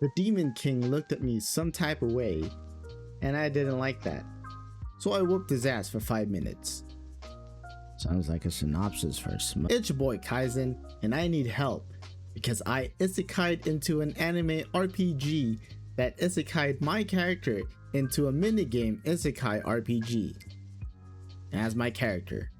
The Demon King looked at me some type of way, and I didn't like that. So I whooped his ass for 5 minutes. Sounds like a synopsis for It's your boy Kaizen, and I need help because I Isekai'd into an anime RPG that Isekai'd my character into a minigame Isekai RPG as my character.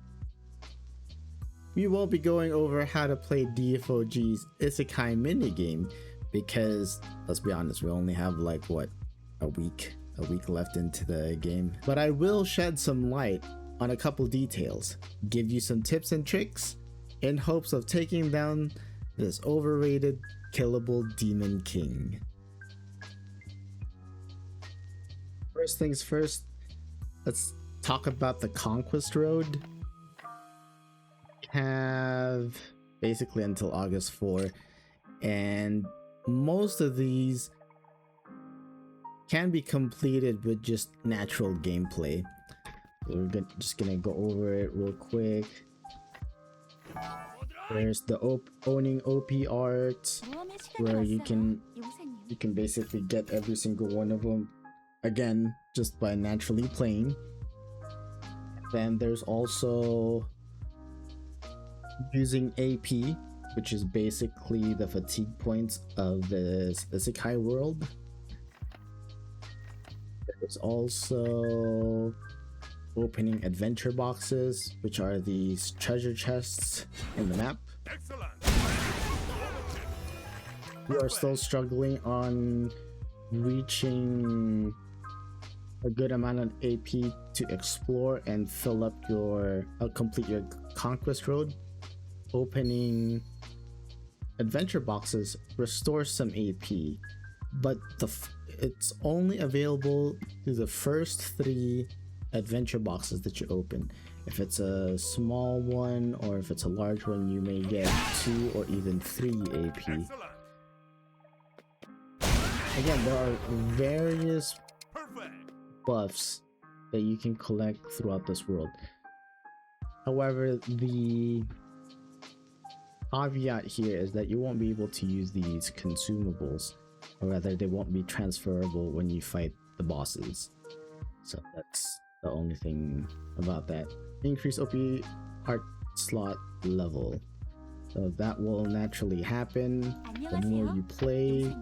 We won't be going over how to play DFOG's Isekai minigame because, let's be honest, we only have like what, a week left into the game. But I will shed some light on a couple details, give you some tips and tricks in hopes of taking down this overrated killable Demon King. First things first, let's talk about the Conquest Road. Have basically until August 4, and most of these can be completed with just natural gameplay. We're just gonna go over it real quick. There's the owning OOPArt, where you can basically get every single one of them again just by naturally playing. Then there's also using AP, which is basically the fatigue points of the Isekai world. There's also opening adventure boxes, which are these treasure chests in the map. Excellent. You are still struggling on reaching a good amount of AP to explore and fill up your complete your Conquest Road. Opening adventure boxes restores some AP, but it's only available through the first 3 adventure boxes that you open. If it's a small one or if it's a large one, you may get 2 or even 3 AP. Again, there are various buffs that you can collect throughout this world. However, the caveat here is that you won't be able to use these consumables, or rather they won't be transferable when you fight the bosses. So that's the only thing about that. Increase OOPArt slot level, so that will naturally happen. The more you play,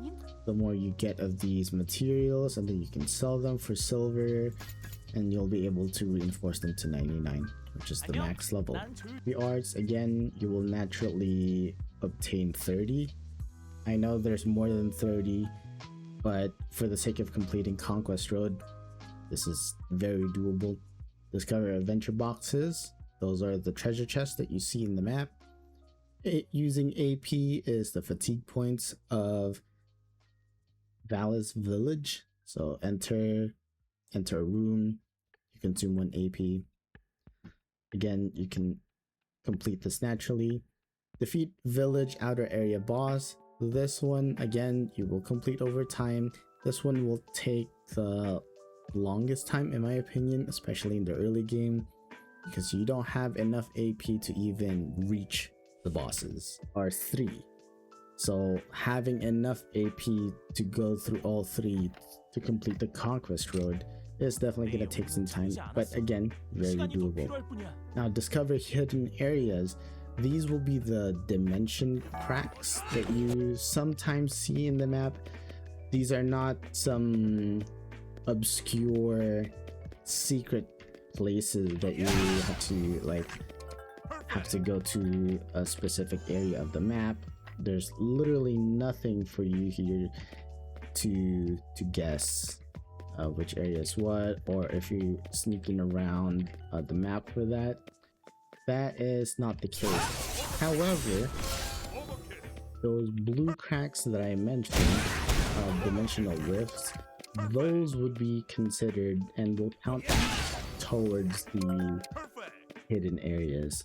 the more you get of these materials, and then you can sell them for silver, and you'll be able to reinforce them to 99, which is the max level. The arts, again, you will naturally obtain 30. I know there's more than 30, but for the sake of completing Conquest Road, this is very doable. Discover adventure boxes. Those are the treasure chests that you see in the map. Using AP is the fatigue points of Valis Village. So enter a room, you consume 1 AP. Again, you can complete this naturally. Defeat village outer area boss. This one, again, you will complete over time. This one will take the longest time in my opinion, especially in the early game, because you don't have enough AP to even reach the bosses. Are 3. So having enough AP to go through all 3 to complete the Conquest Road is definitely going to take some time, but again, very doable. Now, discover hidden areas. These will be the dimension cracks that you sometimes see in the map. These are not some obscure secret places that you have to go to a specific area of the map. There's literally nothing for you here to guess which area is what, or if you're sneaking around the map for that. That is not the case. However, those blue cracks that I mentioned, dimensional rifts, those would be considered and will count towards the hidden areas.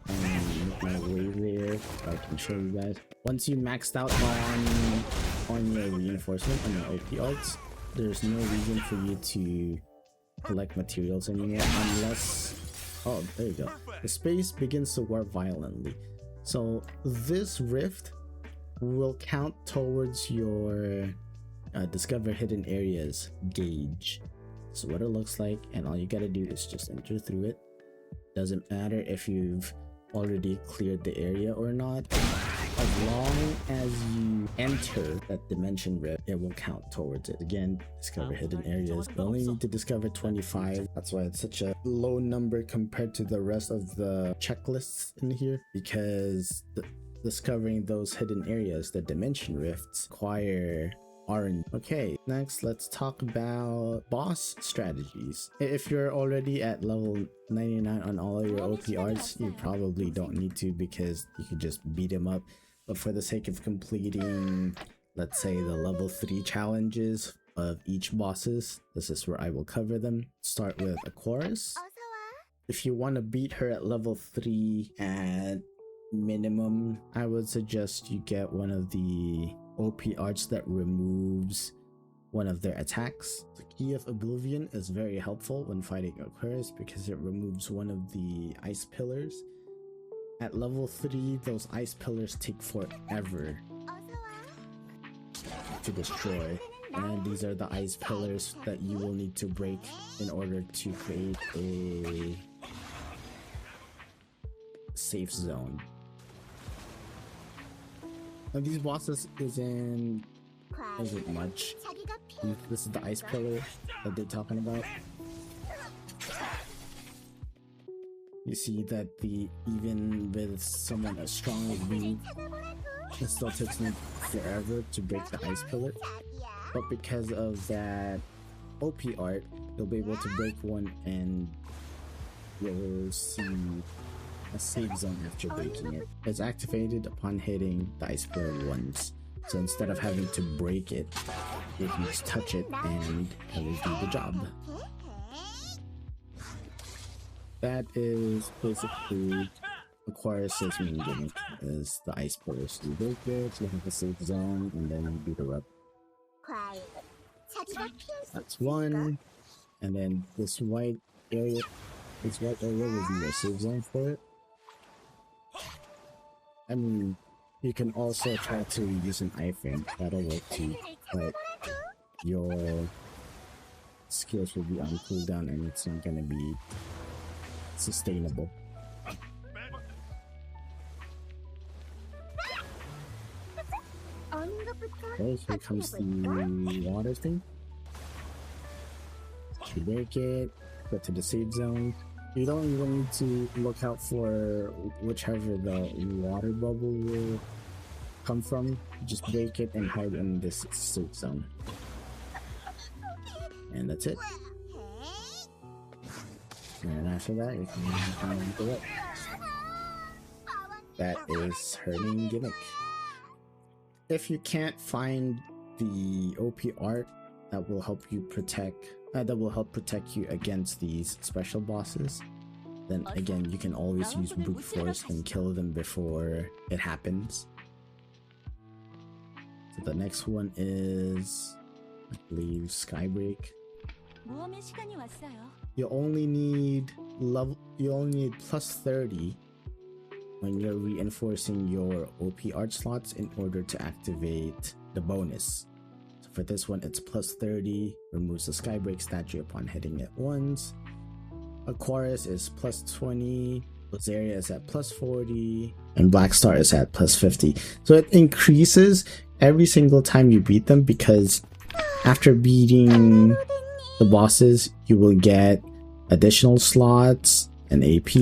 Make my way there, I can show you guys. Once you maxed out on your reinforcement, on your OOPArts, there's no reason for you to collect materials anymore unless... Oh, there you go. The space begins to warp violently. So this rift will count towards your discover hidden areas gauge. So what it looks like, and all you gotta do is just enter through it. Doesn't matter if you've already cleared the area or not. As long as you enter that dimension rift, it will count towards it. Again, discover hidden areas. You only need to discover 25. That's why it's such a low number compared to the rest of the checklists in here, because discovering those hidden areas, the dimension rifts, require RNG. Okay, next let's talk about boss strategies. If you're already at level 99 on all of your OOPArts, you probably don't need to, because you can just beat them up. But for the sake of completing, let's say, the level 3 challenges of each bosses, this is where I will cover them. Start with Aquarius. If you want to beat her at level 3 at minimum, I would suggest you get one of the OOPArts that removes one of their attacks. The Key of Oblivion is very helpful when fighting Aquarius because it removes one of the ice pillars. At level 3, those ice pillars take forever to destroy, and these are the ice pillars that you will need to break in order to create a safe zone. Now these bosses isn't much. This is the ice pillar that they're talking about. You see that even with someone as strong as me, it still takes me forever to break the ice pillar. But because of that OOPArt, you'll be able to break one and you'll see a safe zone after breaking it. It's activated upon hitting the ice pillar once. So instead of having to break it, you can just touch it and it will do the job. That is basically Aquarius's main gimmick, is the ice pillars. You break it, you have a safe zone, and then you beat her up. That's one. And then this white area will be your safe zone for it. I mean, you can also try to use an iframe, that'll work too, but your skills will be on cooldown and it's not gonna be sustainable. Okay, here comes the water thing. You break it, go to the safe zone. You don't even need to look out for whichever the water bubble will come from. Just break it and hide in this safe zone. And that's it. And after that, you can go up. That is her main gimmick. If you can't find the OOPArt that will help you protect you against these special bosses, then again you can always use brute force and kill them before it happens. So the next one is, I believe, Skybreak. You only need plus 30 when you're reinforcing your OOPArt slots in order to activate the bonus. So for this one, it's plus 30, removes the Skybreak statue upon hitting it once. Aquarius is plus 20, Rosaria is at plus 40, and Blackstar is at plus 50. So it increases every single time you beat them, because after beating the bosses, you will get additional slots and AP.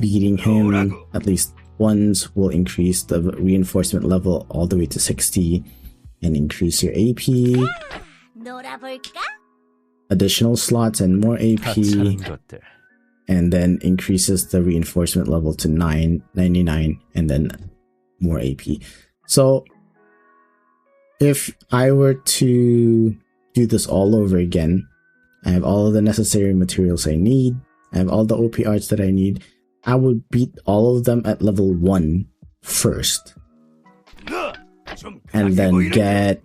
Beating him at least once will increase the reinforcement level all the way to 60 and increase your AP. Additional slots and more AP, and then increases the reinforcement level to 99 and then more AP. So if I were to do this all over again, I have all of the necessary materials I need, I have all the OOPArts that I need, I would beat all of them at level 1 first, and then get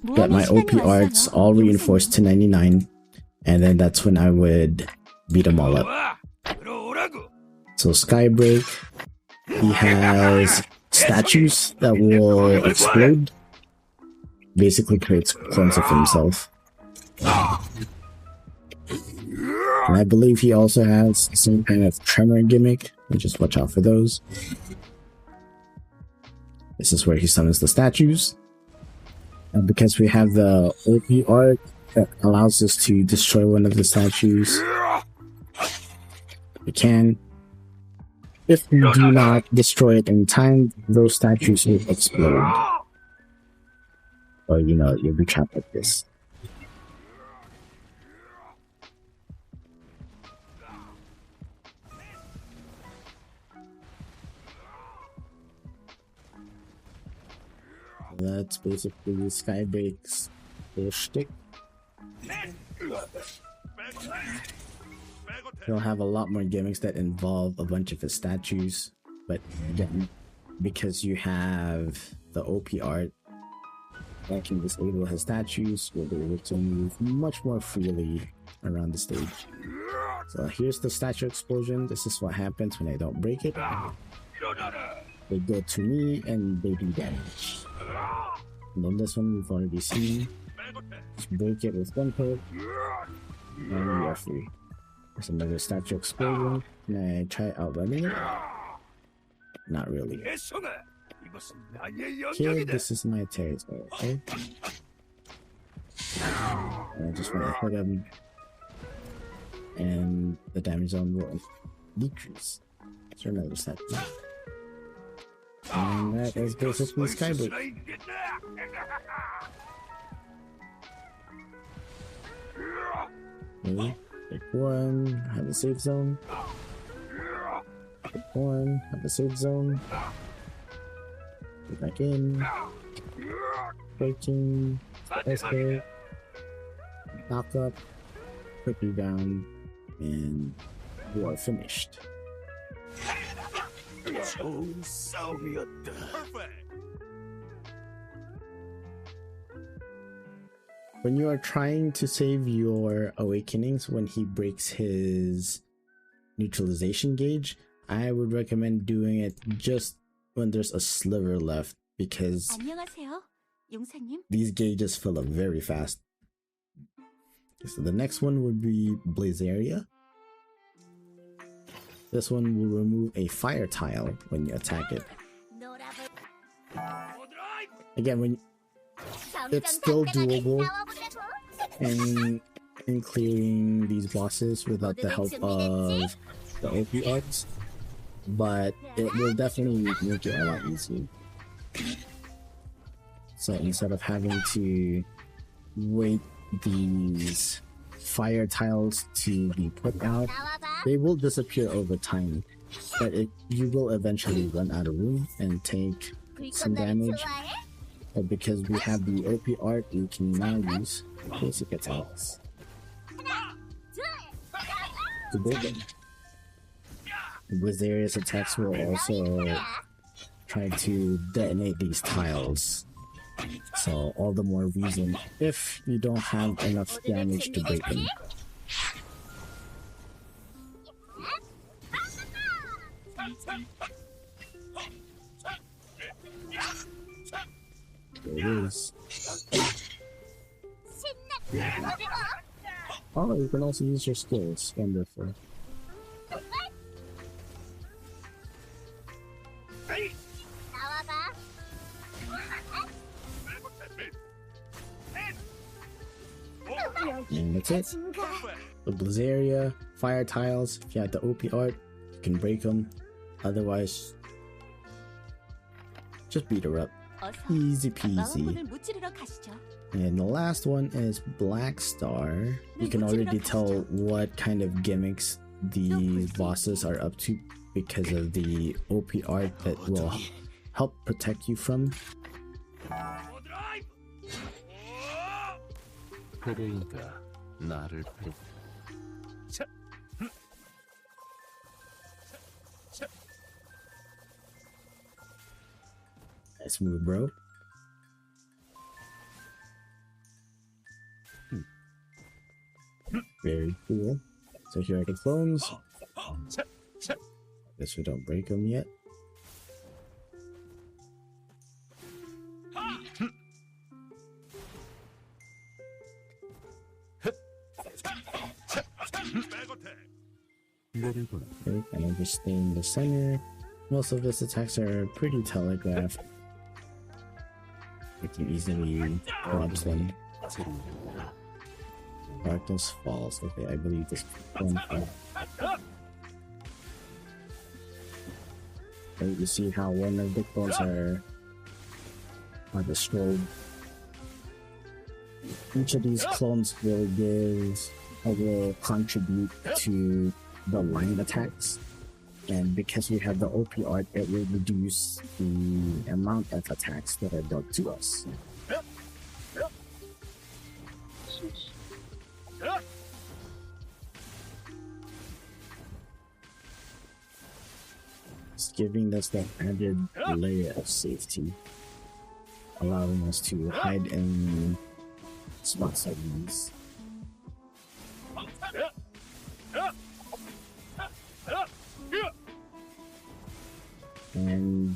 my OOPArts all reinforced to 99, and then that's when I would beat them all up. So Skybreak, he has statues that will explode. Basically creates clones of himself. And I believe he also has some kind of tremor gimmick. Just watch out for those. This is where he summons the statues. And because we have the OOPArt that allows us to destroy one of the statues, we can. If we do not destroy it in time, those statues will explode. Or, you know, you'll be trapped like this. That's basically Skybreak's whole shtick. He'll have a lot more gimmicks that involve a bunch of his statues, but again, because you have the OOPArt that can disable his statues, you'll be able to move much more freely around the stage. So here's the statue explosion. This is what happens when I don't break it. They go to me and they do damage. And then this one we've already seen. Just break it with one hit, and we are free. There's another statue explosion. Can I try outrunning it? Not really. Okay, this is my territory, okay? And I just want to hit him, and the damage zone will decrease. So another statue. And that is basically Skybreak. Okay, pick one, have a safe zone. Pick one, have a safe zone. Get back in. Breaking. Escape. Knock up. Put you down. And you are finished. When you are trying to save your awakenings when he breaks his neutralization gauge, I would recommend doing it just when there's a sliver left, because these gauges fill up very fast. Okay, so the next one would be Blaze Area. This one will remove a fire tile when you attack it. Again, when it's still doable in clearing these bosses without the help of the OOParts, but it will definitely make it a lot easier. So instead of having to wait these fire tiles to be put out, they will disappear over time, but you will eventually run out of room and take some damage. But because we have the OOPArt, we can now use basic attacks to build them. With various attacks will also try to detonate these tiles. So all the more reason if you don't have enough damage to break them. There it is. Oh, you can also use your skills. Wonderful. And that's it. The Blaze Area, fire tiles, if you have the OOPArt, you can break them. Otherwise, just beat her up. Easy peasy. And the last one is Black Star. You can already tell what kind of gimmicks these bosses are up to because of the OOPArt that will help protect you from. Nice move, bro. Very cool. So here are the clones. Guess we don't break them yet. Okay, and just stay in the center. Most of his attacks are pretty telegraphed. You can easily dodge them. Darkness falls. Okay, I believe this one. You see how one of the clones are destroyed. Each of these clones will contribute to the line attacks, and because we have the OOPArt, it will reduce the amount of attacks that are dealt to us. It's giving us that added layer of safety, allowing us to hide in spots like these. And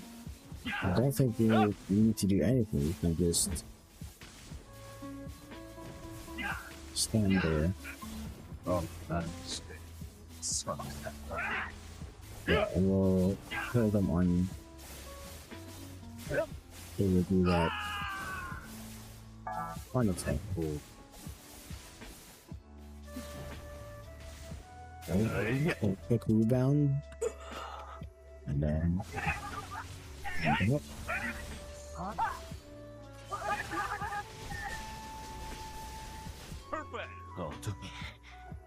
I don't think you need to do anything. You can just stand there. Yeah, and we'll kill them on. They will do that on attack. Quick rebound, and then yep.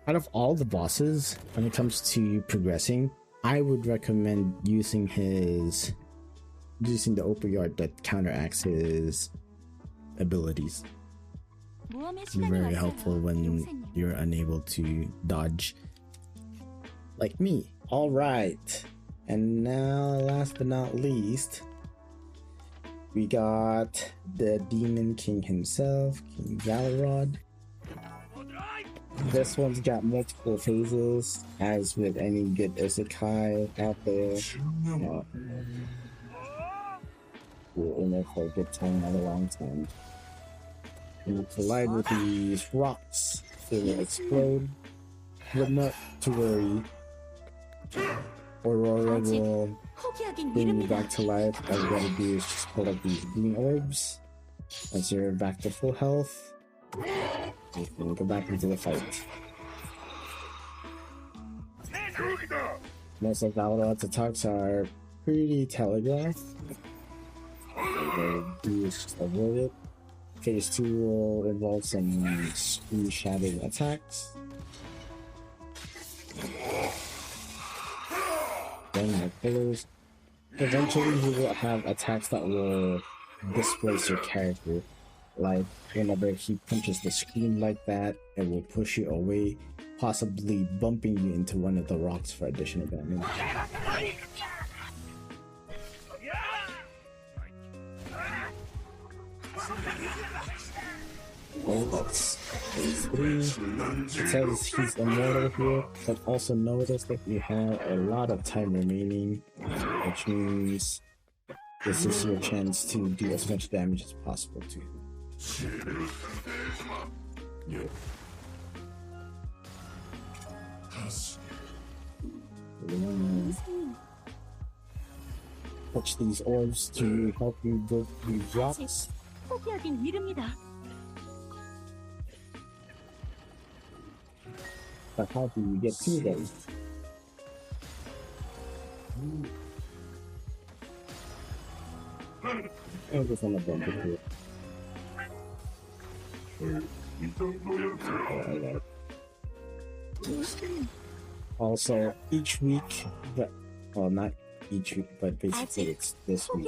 Out of all the bosses, when it comes to progressing, I would recommend using the OOPArt that counteracts his abilities. It's very helpful when you're unable to dodge, like me. All right, and now last but not least, we got the Demon King himself, King Galarod. This one's got multiple phases, as with any good Isekai'd out there. We're in there for a good time, not a long time. When you collide with these rocks, they will explode. But not to worry. Aurora will bring you back to life. All you gotta do is just pull up these green orbs. Once you're back to full health, you can go back into the fight. Most of Valorant's attacks are pretty telegraphed. What they do is just avoid it. Phase 2 will involve some screen shattering attacks. Then the pillars. Eventually you will have attacks that will displace your character. Like whenever he punches the screen like that, it will push you away, possibly bumping you into one of the rocks for additional damage. That's phase 3. It says he's immortal here, but also notice that you have a lot of time remaining, which means this is your chance to do as much damage as possible to him. Touch these orbs to help you go through rocks. But how do you get to them? I'm just gonna bump it here. Also, each week, well, not each week, but basically it's this week,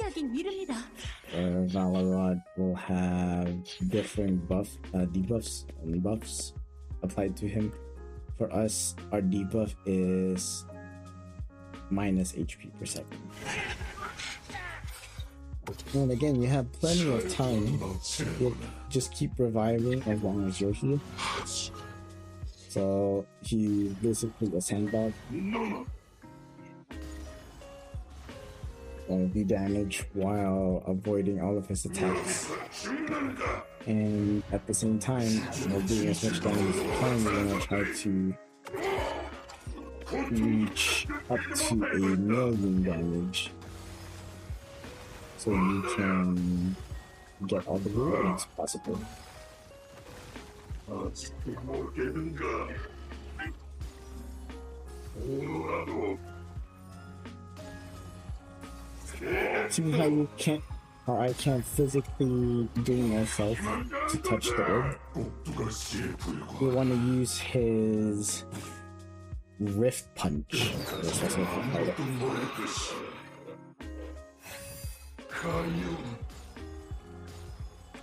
Valorant will have different debuffs and buffs applied to him. For us, our debuff is minus HP per second. And again, you have plenty of time. You'll just keep reviving as long as you're here. So he's basically a sandbag. Do damage while avoiding all of his attacks. And at the same time, doing as much damage as you can, you're gonna try to reach up to 1,000,000 damage, so you can get all the rewards possible. See how you can't, or I can't physically bring myself to touch the orb? We want to use his Rift Punch.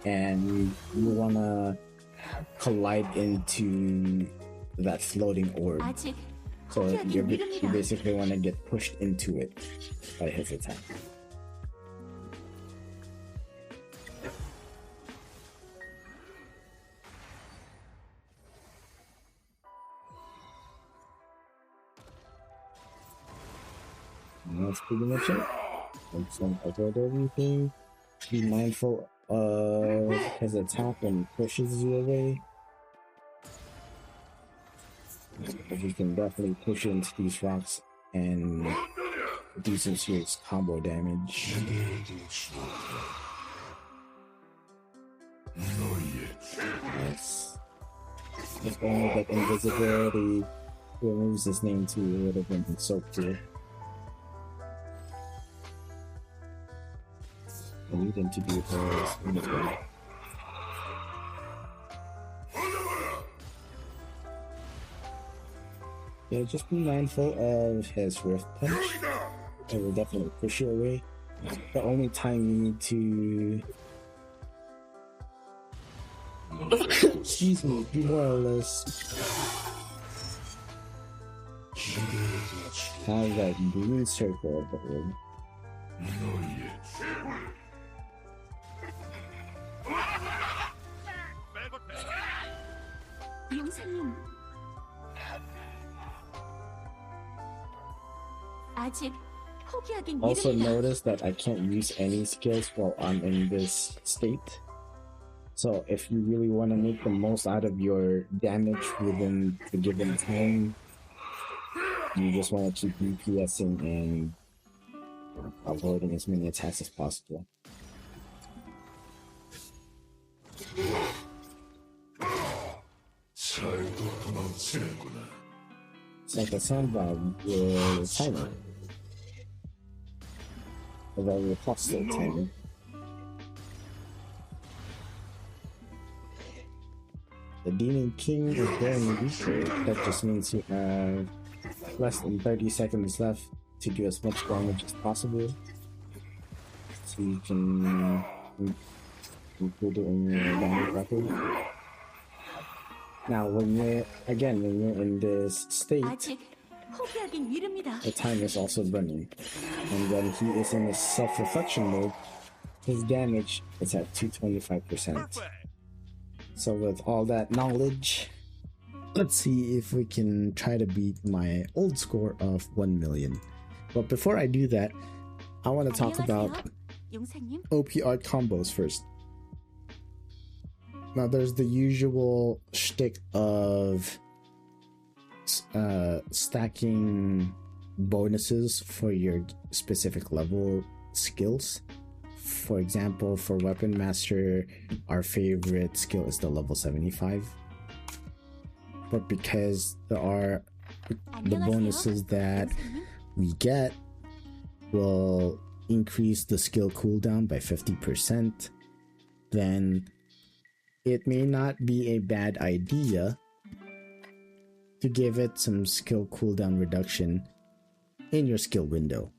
And you want to collide into that floating orb. So you basically want to get pushed into it by his attack. And that's pretty much it. Let's avoid everything. Be mindful of his attack and pushes you away. Because you can definitely push into these rocks and do some serious combo damage. Nice. If only that invisibility removes his name too, it would have been so cool. I need him to do his Yeah, just be mindful of his Rift Punch. It will definitely push you away. The only time you need to excuse me, be more or less have that green circle of the orb. Also notice that I can't use any skills while I'm in this state. So if you really want to make the most out of your damage within the given time, you just want to keep DPSing and avoiding as many attacks as possible. It's like a sandbag with a timer. A very hostile timer. The Demon King is going weaker. That just means you have less than 30 seconds left to do as much damage as possible. So you can include it in your damage record. Now, when you're in this state, the time is also running. And when he is in a self-reflection mode, his damage is at 225%. So with all that knowledge, let's see if we can try to beat my old score of 1,000,000. But before I do that, I want to talk about OOPArt combos first. Now there's the usual shtick of stacking bonuses for your specific level skills. For example, for Weapon Master, our favorite skill is the level 75. But because the bonuses that we get will increase the skill cooldown by 50%, then it may not be a bad idea to give it some skill cooldown reduction in your skill window.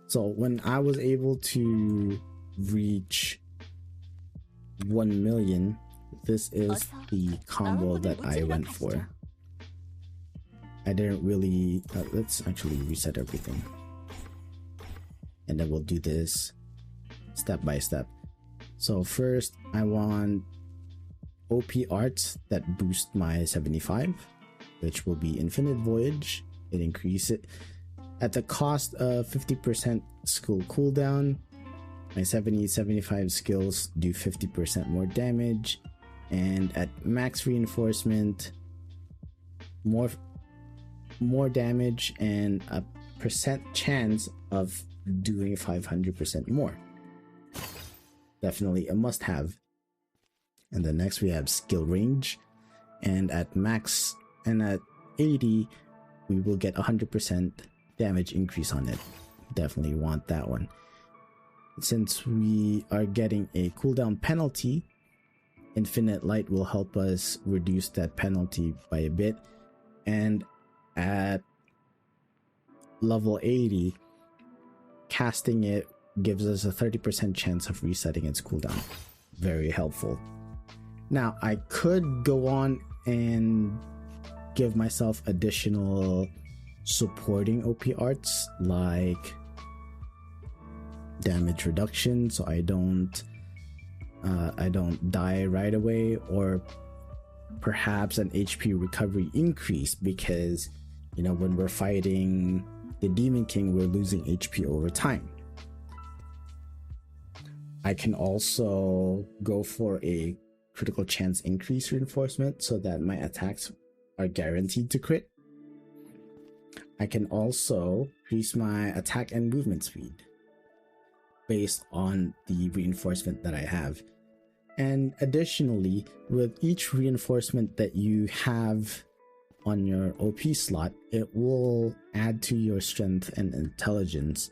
So when I was able to reach 1,000,000, this is the combo that I went for. I didn't really... let's actually reset everything. And then we'll do this step by step. So first, I want OOPArts that boost my 75, which will be Infinite Voyage. It increases it at the cost of 50% skill cooldown. My 75 skills do 50% more damage, and at max reinforcement, more damage and a percent chance of doing 500% more. Definitely a must have. And then next we have skill range, and at max and at 80 we will get 100% damage increase on it. Definitely want that one. Since we are getting a cooldown penalty, infinite light will help us reduce that penalty by a bit, and at level 80 casting it gives us a 30% chance of resetting its cooldown. Very helpful. Now I could go on and give myself additional supporting OP arts like damage reduction, so I don't die right away, or perhaps an HP recovery increase, because you know, when we're fighting the Demon King, we're losing HP over time. I can also go for a critical chance increase reinforcement so that my attacks are guaranteed to crit. I can also increase my attack and movement speed based on the reinforcement that I have. And additionally, with each reinforcement that you have on your OP slot, it will add to your strength and intelligence.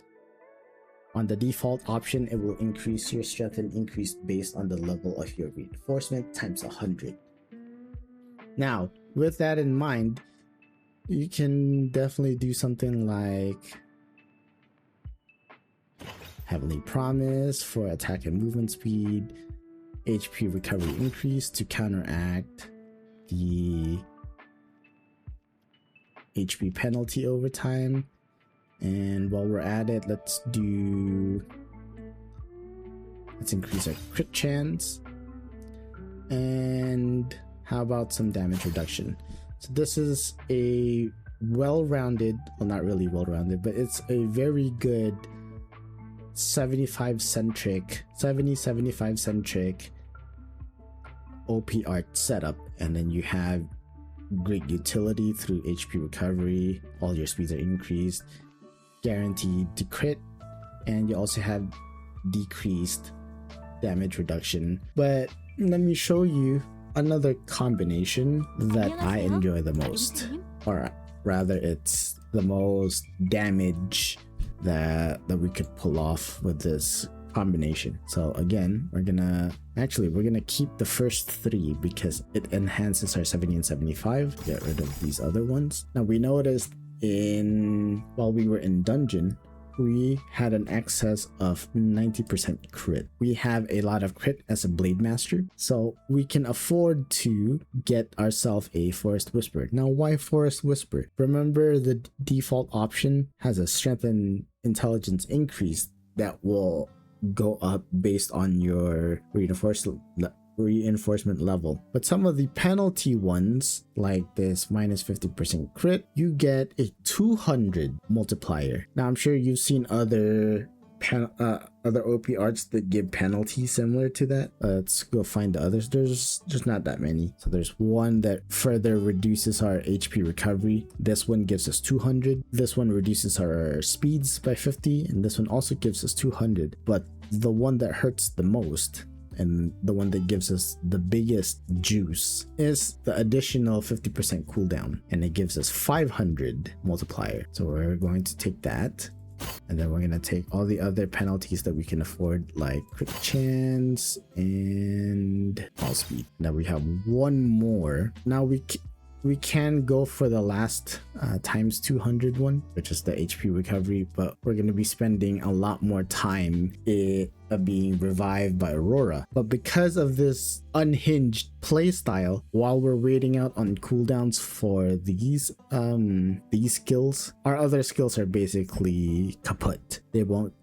On the default option, it will increase your strength and increase based on the level of your reinforcement times 100. Now, with that in mind, you can definitely do something like Heavenly Promise for attack and movement speed, HP recovery increase to counteract the HP penalty over time. And while we're at it, let's increase our crit chance. And how about some damage reduction? So this is a well-rounded, well, not really well-rounded, but it's a very good 75 centric OOPArt setup. And then you have great utility through HP recovery, all your speeds are increased, guaranteed to crit, and you also have decreased damage reduction. But let me show you another combination that I enjoy the most, or rather it's the most damage that we could pull off with this combination. So again, we're gonna keep the first three because it enhances our 70 and 75. Get rid of these other ones. Now we noticed while we were in dungeon, we had an excess of 90% crit. We have a lot of crit as a blade master, so we can afford to get ourselves a Forest Whisper. Now, why Forest Whisper? Remember, the default option has a strength and intelligence increase that will go up based on your reinforcement level, but some of the penalty ones, like this minus 50% crit, you get a 200 multiplier. Now I'm sure you've seen other OP arts that give penalties similar to that. Let's go find the others. There's not that many. So there's one that further reduces our HP recovery. This one gives us 200. This one reduces our speeds by 50, and this one also gives us 200. But the one that hurts the most, and the one that gives us the biggest juice, is the additional 50% cooldown, and it gives us 500 multiplier. So we're going to take that, and then we're going to take all the other penalties that we can afford, like crit chance and all speed. Now we have one more. Now we can go for the last times 200 one, which is the HP recovery, but we're going to be spending a lot more time being revived by Aurora. But because of this unhinged playstyle, while we're waiting out on cooldowns for these skills, our other skills are basically kaput. They won't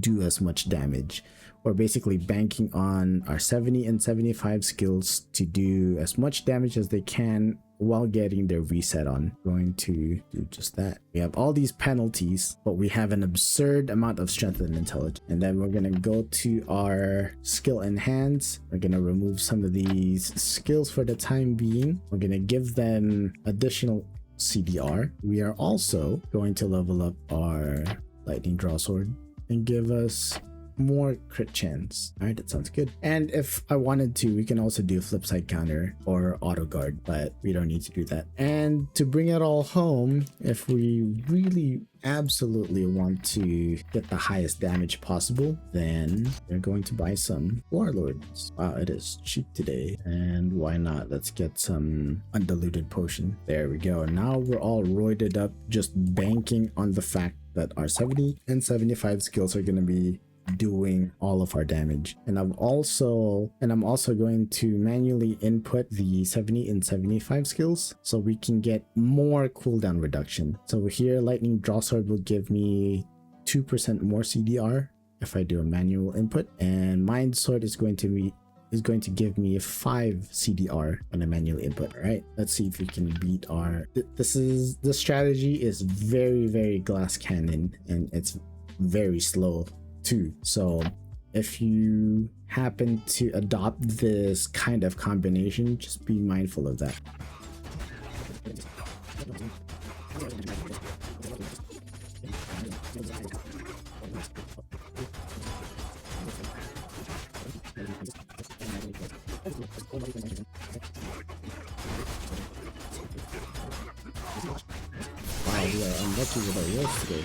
do as much damage. We're basically banking on our 70 and 75 skills to do as much damage as they can while getting their reset on. Going to do just that. We have all these penalties, but we have an absurd amount of strength and intelligence. And then we're gonna go to our skill enhance. We're gonna remove some of these skills for the time being. We're gonna give them additional CDR. We are also going to level up our lightning draw sword and give us more crit chance. All right, that sounds good. And if I wanted to, we can also do flip side counter or auto guard, but we don't need to do that. And to bring it all home, if we really absolutely want to get the highest damage possible, then we're going to buy some warlords. Wow, it is cheap today. And why not? Let's get some undiluted potion. There we go. Now we're all roided up, just banking on the fact that our 70 and 75 skills are going to be doing all of our damage. And I'm also going to manually input the 70 and 75 skills so we can get more cooldown reduction. So here lightning draw sword will give me 2% more CDR if I do a manual input, and mind sword is going to give me 5 CDR on a manual input. All right, let's see if we can beat our the strategy is very glass cannon, and it's very slow too. So if you happen to adopt this kind of combination, just be mindful of that. Wow, we are unlucky with our rolls today.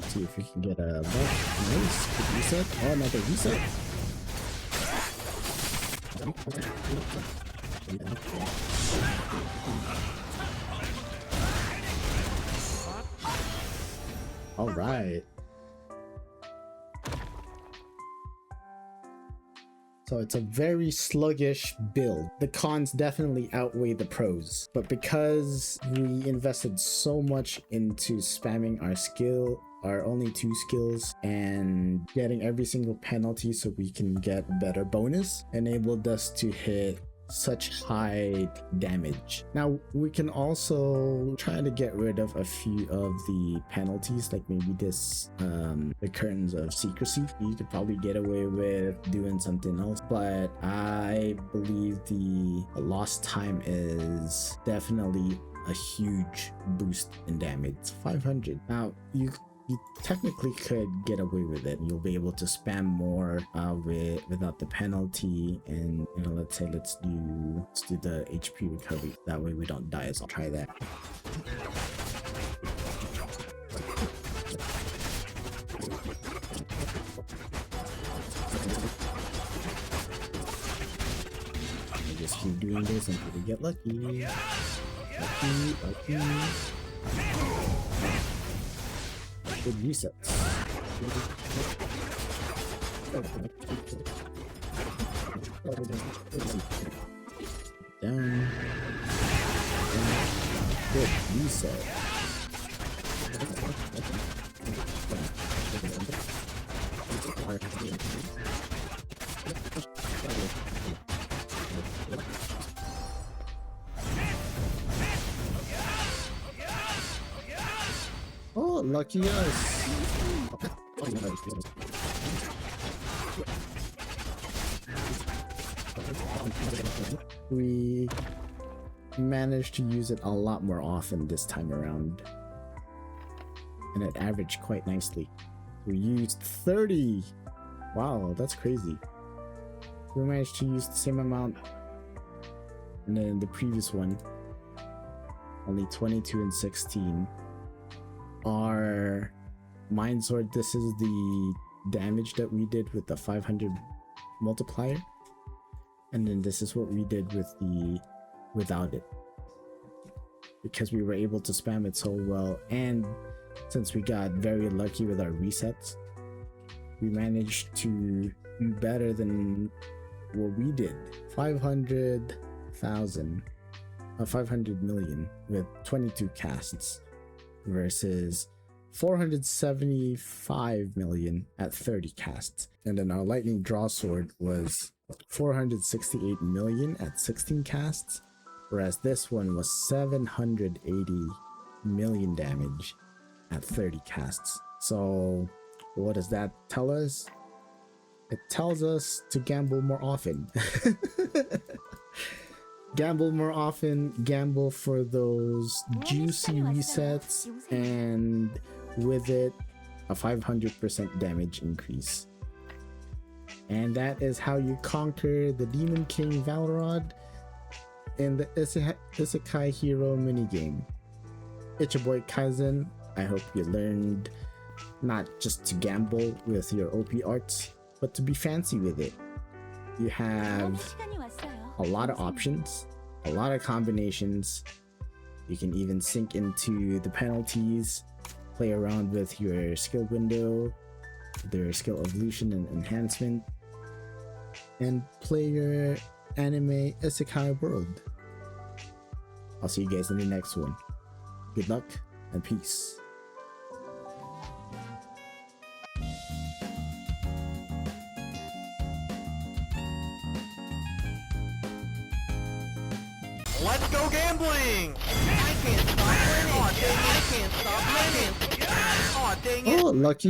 See if we can get a buff. Nice. Good reset. Oh, another reset. All right. So it's a very sluggish build. The cons definitely outweigh the pros, but because we invested so much into spamming our only 2 skills and getting every single penalty so we can get better bonus, enabled us to hit such high damage. Now we can also try to get rid of a few of the penalties, like maybe this the curtains of secrecy. You could probably get away with doing something else, but I believe the lost time is definitely a huge boost in damage. It's 500. Now you technically could get away with it. You'll be able to spam more without the penalty, and let's do the HP recovery. That way we don't die. So I'll try that. I just keep doing this until we get lucky. Lucky. Good resets. Down. Good reset. Oh, lucky us. We managed to use it a lot more often this time around, and it averaged quite nicely. We used 30. Wow, that's crazy. We managed to use the same amount, and then the previous one only 22 and 16. Our mind sword, this is the damage that we did with the 500 multiplier, and then this is what we did without it, because we were able to spam it so well. And since we got very lucky with our resets, we managed to do better than what we did. 500 million with 22 casts versus 475 million at 30 casts. And then our lightning draw sword was 468 million at 16 casts whereas this one was 780 million damage at 30 casts. So what does that tell us? It tells us to gamble more often. Gamble more often, gamble for those juicy resets, and with it, a 500% damage increase. And that is how you conquer the Demon King Valrod in the Isekai Hero minigame. It's your boy Kaizen. I hope you learned not just to gamble with your OP arts, but to be fancy with it. You have a lot of options, a lot of combinations. You can even sink into the penalties, play around with your skill window, their skill evolution and enhancement, and play your anime isekai world. I'll see you guys in the next one. Good luck and peace. Let's go gambling! I can't stop winning! Aw, dang it! I can't stop winning! Aw, dang it! Oh, lucky.